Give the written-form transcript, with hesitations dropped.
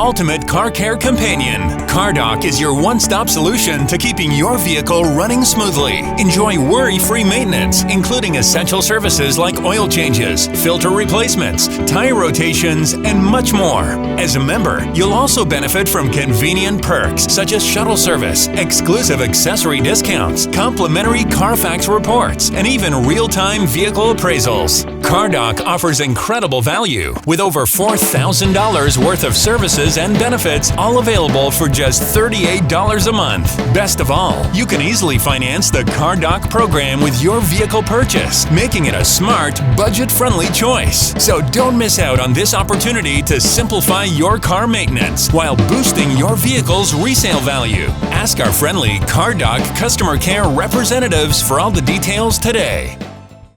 ultimate car care companion. CarDoc is your one-stop solution to keeping your vehicle running smoothly. Enjoy worry-free maintenance, including essential services like oil changes, filter replacements, tire rotations, and much more. As a member, you'll also benefit from convenient perks such as shuttle service, exclusive accessory discounts, complimentary Carfax reports, and even real-time vehicle appraisals. CarDoc offers incredible value with over $4,000 worth of services and benefits, all available for just $38 a month. Best of all, you can easily finance the CarDoc program with your vehicle purchase, making it a smart, budget-friendly choice. So don't miss out on this opportunity to simplify your car maintenance while boosting your vehicle's resale value. Ask our friendly CarDoc customer care representatives for all the details today.